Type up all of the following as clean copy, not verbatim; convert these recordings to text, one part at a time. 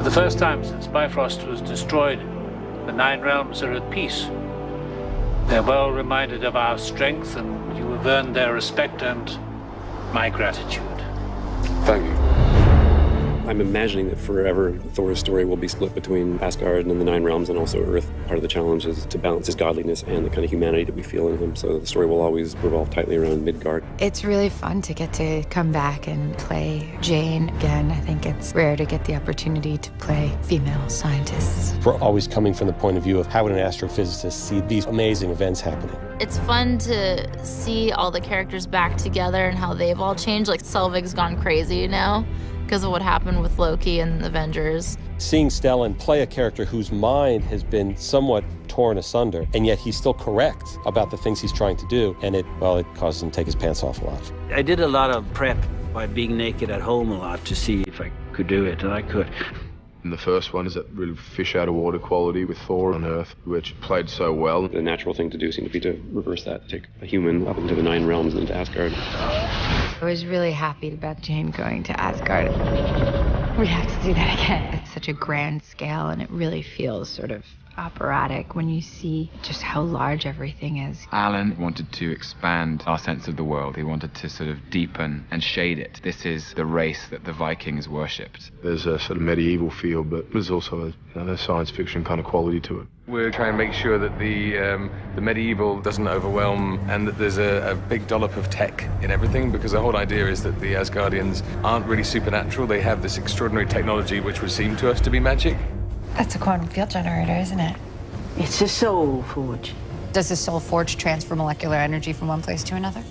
the first time since Bifrost was destroyed, the Nine Realms are at peace. They're well reminded of our strength, and you have earned their respect and my gratitude. Thank you. I'm imagining that forever Thor's story will be split between Asgard and the Nine Realms and also Earth. Part of the challenge is to balance his godliness and the kind of humanity that we feel in him, so the story will always revolve tightly around Midgard. It's really fun to get to come back and play Jane again. I think it's rare to get the opportunity to play female scientists. We're always coming from the point of view of how would an astrophysicist see these amazing events happening. It's fun to see all the characters back together and how they've all changed. Like Selvig's gone crazy now because of what happened with Loki and Avengers. Seeing Stellan play a character whose mind has been somewhat torn asunder, and yet he's still correct about the things he's trying to do, and it causes him to take his pants off a lot. I did a lot of prep by being naked at home a lot to see if I could do it, and I could. And the first one is that real fish out of water quality with Thor on Earth, which played so well. The natural thing to do seemed to be to reverse that, take a human up into the Nine Realms and into Asgard. I was really happy about Jane going to Asgard. We have to do that again. It's such a grand scale, and it really feels sort of operatic when you see just how large everything is. Alan wanted to expand our sense of the world. He wanted to sort of deepen and shade it. This is the race that the Vikings worshipped. There's a sort of medieval feel, but there's also a science fiction kind of quality to it. We're trying to make sure that the medieval doesn't overwhelm and that there's a big dollop of tech in everything, because the whole idea is that the Asgardians aren't really supernatural. They have this extraordinary technology which would seem to us to be magic. That's a quantum field generator, isn't it? It's a soul forge. Does the soul forge transfer molecular energy from one place to another?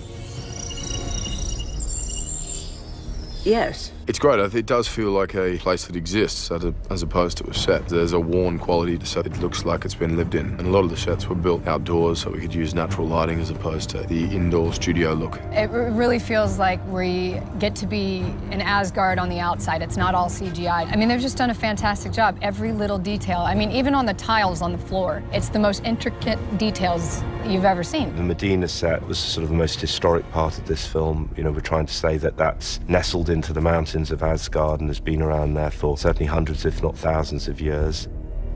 Yes. It's great. It does feel like a place that exists as opposed to a set. There's a worn quality to set. It looks like it's been lived in. And a lot of the sets were built outdoors so we could use natural lighting as opposed to the indoor studio look. It really feels like we get to be in Asgard on the outside. It's not all CGI. I mean, they've just done a fantastic job. Every little detail. I mean, even on the tiles on the floor, it's the most intricate details you've ever seen. The Medina set was sort of the most historic part of this film. You know, we're trying to say that that's nestled into the mountains of Asgard and has been around there for certainly hundreds, if not thousands of years.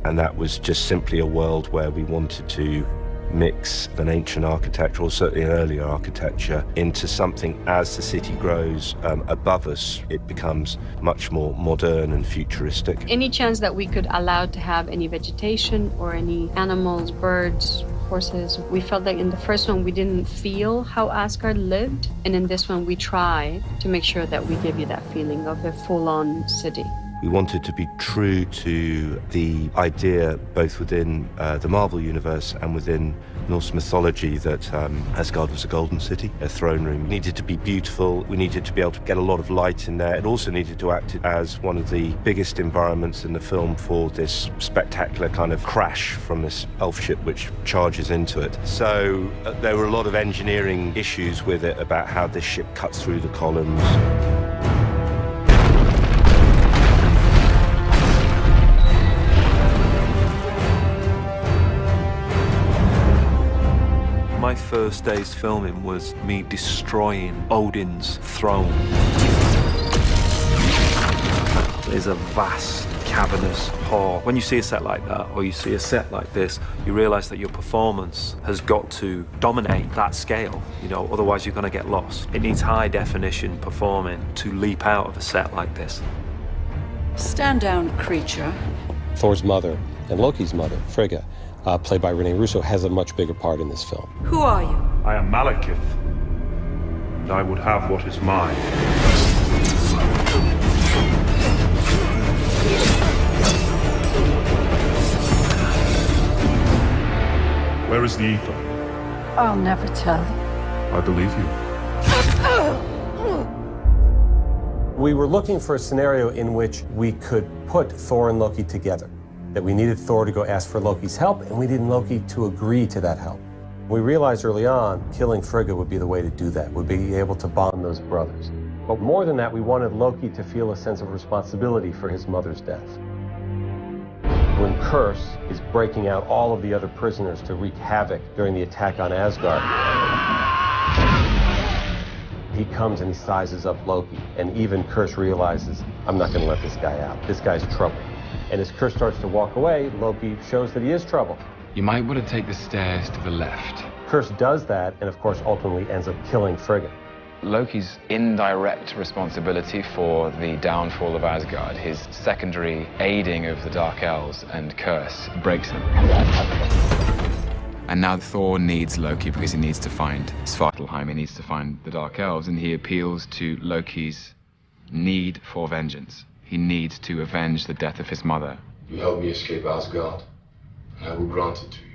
And that was just simply a world where we wanted to mix an ancient architecture, or certainly an earlier architecture, into something as the city grows above us. It becomes much more modern and futuristic. Any chance that we could allow to have any vegetation or any animals, birds, horses, we felt that in the first one we didn't feel how Asgard lived, and in this one we try to make sure that we give you that feeling of a full-on city. We wanted to be true to the idea, both within the Marvel universe and within Norse mythology, that Asgard was a golden city. A throne room needed to be beautiful. We needed to be able to get a lot of light in there. It also needed to act as one of the biggest environments in the film for this spectacular kind of crash from this elf ship which charges into it. So there were a lot of engineering issues with it about how this ship cuts through the columns. My first day's filming was me destroying Odin's throne. There's a vast, cavernous hall. When you see a set like that, or you see a set like this, you realize that your performance has got to dominate that scale, you know, otherwise you're gonna get lost. It needs high definition performing to leap out of a set like this. Stand down, creature. Thor's mother and Loki's mother, Frigga, played by Rene Russo, has a much bigger part in this film. Who are you? I am Malekith, and I would have what is mine. Where is the ether? I'll never tell. I believe you. We were looking for a scenario in which we could put Thor and Loki together. That we needed Thor to go ask for Loki's help, and we needed Loki to agree to that help. We realized early on, killing Frigga would be the way to do that, would be able to bond those brothers. But more than that, we wanted Loki to feel a sense of responsibility for his mother's death. When Curse is breaking out all of the other prisoners to wreak havoc during the attack on Asgard, he comes and he sizes up Loki, and even Curse realizes, I'm not going to let this guy out. This guy's trouble. And as Kurse starts to walk away, Loki shows that he is trouble. You might want to take the stairs to the left. Kurse does that, and of course ultimately ends up killing Frigga. Loki's indirect responsibility for the downfall of Asgard, his secondary aiding of the Dark Elves and Kurse, breaks him. And now Thor needs Loki because he needs to find Svartalheim, he needs to find the Dark Elves, and he appeals to Loki's need for vengeance. He needs to avenge the death of his mother. You help me escape Asgard, and I will grant it to you.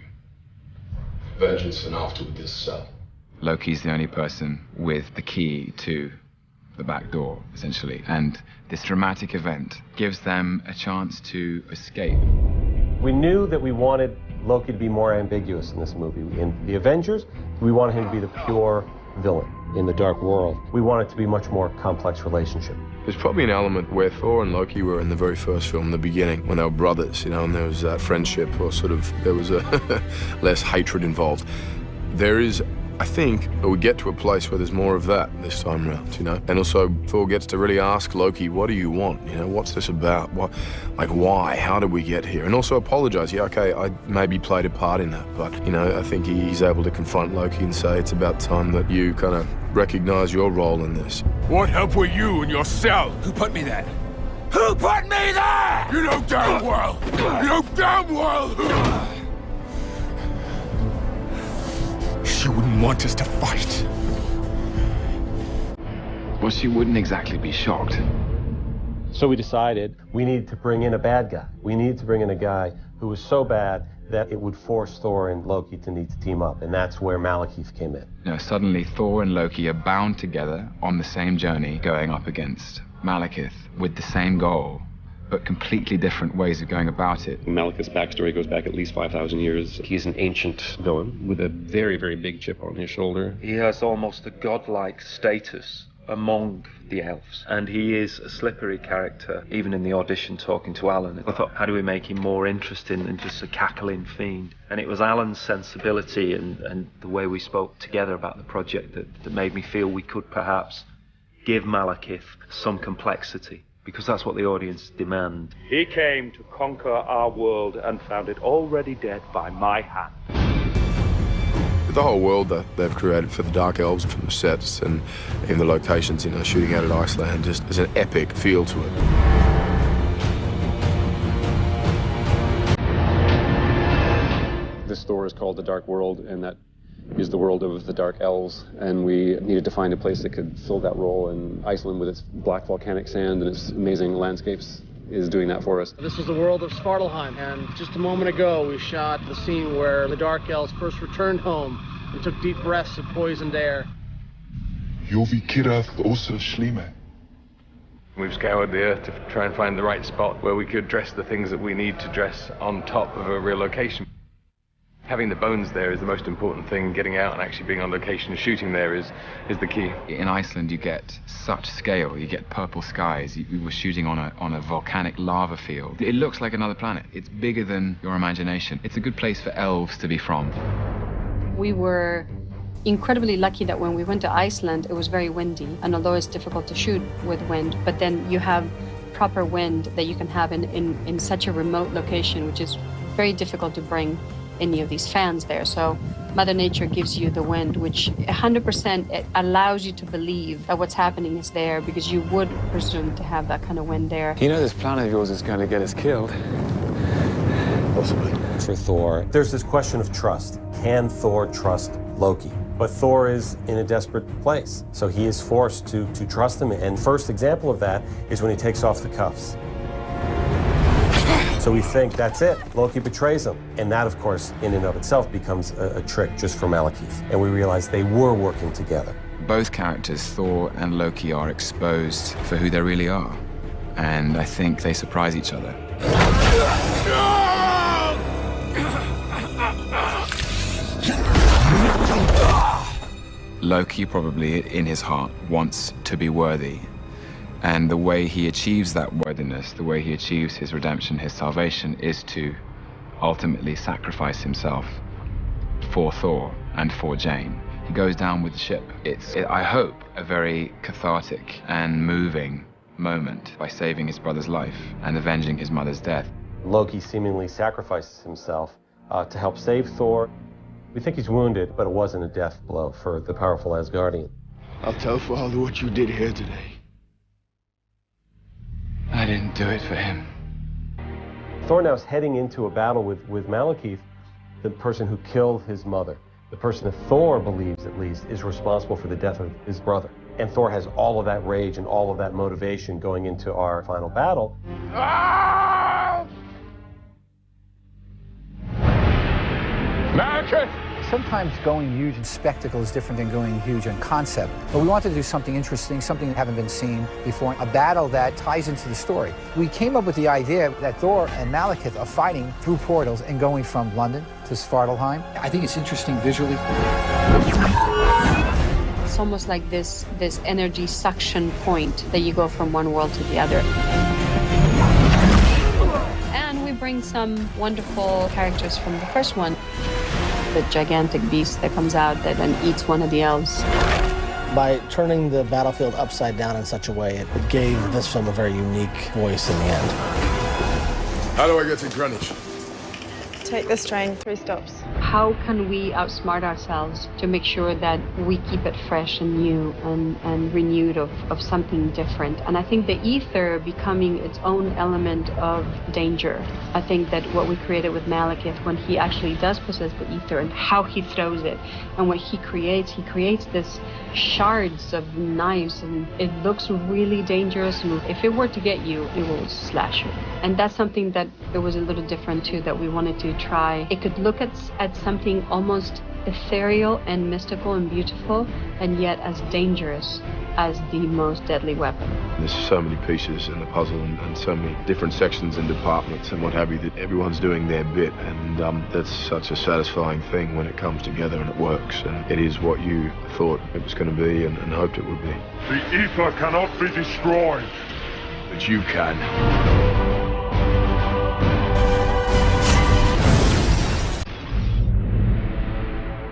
Vengeance and afterward this cell. Loki's the only person with the key to the back door, essentially, and this dramatic event gives them a chance to escape. We knew that we wanted Loki to be more ambiguous in this movie. In the Avengers, we wanted him to be the pure villain. In the Dark World, we want it to be a much more complex relationship. There's probably an element where Thor and Loki were in the very first film, the beginning, when they were brothers, you know, and there was that friendship, or sort of, there was a less hatred involved. There is, I think, we get to a place where there's more of that this time around, you know? And also, Thor gets to really ask Loki, what do you want? You know, what's this about? What, like, why? How did we get here? And also apologize. Yeah, okay, I maybe played a part in that, but, you know, I think he's able to confront Loki and say it's about time that you kind of recognize your role in this. What help were you in your cell? Who put me there? Who put me there? You know damn well. You know damn well who. She wouldn't want us to fight. Well, she wouldn't exactly be shocked. So we decided we needed to bring in a bad guy. We needed to bring in a guy who was so bad that it would force Thor and Loki to need to team up, and that's where Malekith came in. You know, suddenly Thor and Loki are bound together on the same journey, going up against Malekith with the same goal, but completely different ways of going about it. Malekith's backstory goes back at least 5,000 years. He's an ancient villain with a very, very big chip on his shoulder. He has almost a godlike status among the elves, and he is a slippery character, even in the audition talking to Alan. I thought, how do we make him more interesting than just a cackling fiend? And it was Alan's sensibility and the way we spoke together about the project that made me feel we could perhaps give Malekith some complexity, because that's what the audience demand. He came to conquer our world and found it already dead by my hand. The whole world that they've created for the Dark Elves, from the sets and in the locations, you know, shooting out at Iceland, just there's an epic feel to it. This Thor is called the Dark World, and that is the world of the Dark Elves, and we needed to find a place that could fill that role, and Iceland, with its black volcanic sand and its amazing landscapes, is doing that for us. This is the world of Svartalheim, and just a moment ago we shot the scene where the Dark Elves first returned home and took deep breaths of poisoned air. We've scoured the earth to try and find the right spot where we could dress the things that we need to dress on top of a real location. Having the bones there is the most important thing. Getting out and actually being on location and shooting there is the key. In Iceland, you get such scale. You get purple skies. We were shooting on a volcanic lava field. It looks like another planet. It's bigger than your imagination. It's a good place for elves to be from. We were incredibly lucky that when we went to Iceland, it was very windy. And although it's difficult to shoot with wind, but then you have proper wind that you can have in such a remote location, which is very difficult to bring any of these fans there. So Mother Nature gives you the wind, which 100% it allows you to believe that what's happening is there, because you would presume to have that kind of wind there. You know this planet of yours is going to get us killed. Possibly. For Thor, there's this question of trust. Can Thor trust Loki? But Thor is in a desperate place, so he is forced to trust him. And first example of that is when he takes off the cuffs. So we think that's it. Loki betrays him. And that, of course, in and of itself becomes a trick just for Malekith. And we realize they were working together. Both characters, Thor and Loki, are exposed for who they really are. And I think they surprise each other. Loki probably, in his heart, wants to be worthy. And the way he achieves that worthiness, the way he achieves his redemption, his salvation, is to ultimately sacrifice himself for Thor and for Jane. He goes down with the ship. It's, I hope, a very cathartic and moving moment by saving his brother's life and avenging his mother's death. Loki seemingly sacrifices himself to help save Thor. We think he's wounded, but it wasn't a death blow for the powerful Asgardian. I'll tell Father what you did here today. I didn't do it for him. Thor now is heading into a battle with Malekith, the person who killed his mother, the person that Thor believes, at least, is responsible for the death of his brother. And Thor has all of that rage and all of that motivation going into our final battle. Malekith! Sometimes going huge in spectacle is different than going huge in concept. But we wanted to do something interesting, something that hadn't been seen before, a battle that ties into the story. We came up with the idea that Thor and Malekith are fighting through portals and going from London to Svartalheim. I think it's interesting visually. It's almost like this energy suction point that you go from one world to the other. And we bring some wonderful characters from the first one. The gigantic beast that comes out that then eats one of the elves. By turning the battlefield upside down in such a way, it gave this film a very unique voice in the end. How do I get to Greenwich? Take this train, 3 stops. How can we outsmart ourselves to make sure that we keep it fresh and new and renewed of something different? And I think the ether becoming its own element of danger. I think that what we created with Malekith, when he actually does possess the ether and how he throws it and what he creates this shards of knives, and it looks really dangerous. And if it were to get you, it will slash you. And that's something that it was a little different too, that we wanted to try. It could look at something almost ethereal and mystical and beautiful, and yet as dangerous as the most deadly weapon. There's so many pieces in the puzzle and so many different sections and departments and what have you that everyone's doing their bit, and that's such a satisfying thing when it comes together and it works, and it is what you thought it was going to be and hoped it would be. The ether cannot be destroyed. But you can.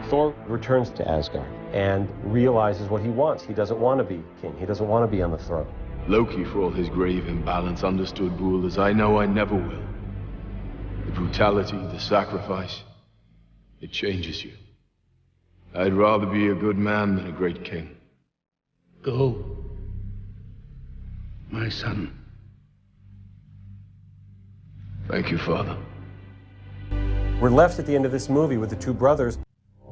Thor returns to Asgard and realizes what he wants. He doesn't want to be king. He doesn't want to be on the throne. Loki, for all his grave imbalance, understood Bull as I know I never will. The brutality, the sacrifice, it changes you. I'd rather be a good man than a great king. Go, my son. Thank you, Father. We're left at the end of this movie with the 2 brothers,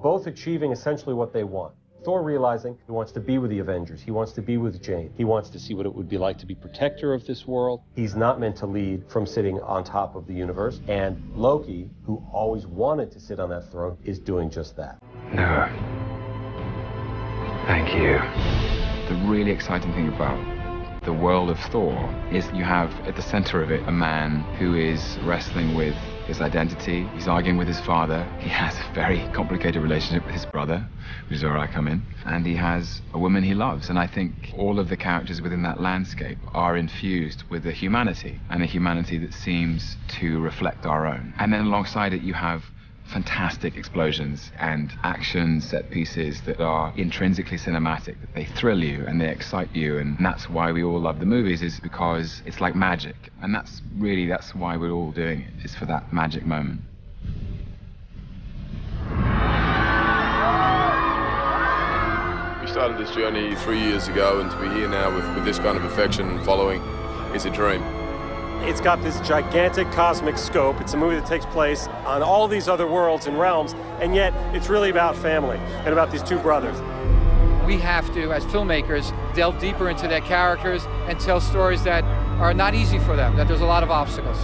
both achieving essentially what they want. Thor realizing he wants to be with the Avengers. He wants to be with Jane. He wants to see what it would be like to be protector of this world. He's not meant to lead from sitting on top of the universe. And Loki, who always wanted to sit on that throne, is doing just that. No. Thank you. The really exciting thing about the world of Thor is you have at the center of it a man who is wrestling with his identity. He's arguing with his father. He has a very complicated relationship with his brother, which is where I come in. And he has a woman he loves. And I think all of the characters within that landscape are infused with a humanity, and a humanity that seems to reflect our own. And then alongside it, you have fantastic explosions and action set pieces that are intrinsically cinematic, that they thrill you and they excite you, and that's why we all love the movies, is because it's like magic, and that's why we're all doing it, is for that magic moment. We started this journey 3 years ago, and to be here now with this kind of affection and following is a dream. It's got this gigantic cosmic scope. It's a movie that takes place on all these other worlds and realms, and yet it's really about family and about these 2 brothers. We have to, as filmmakers, delve deeper into their characters and tell stories that are not easy for them, that there's a lot of obstacles.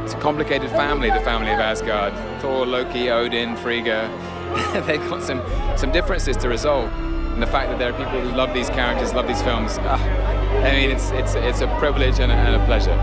It's a complicated family, the family of Asgard. Thor, Loki, Odin, Frigga. They've got some differences to resolve. And the fact that there are people who love these characters, love these films, I mean, it's a privilege and a pleasure.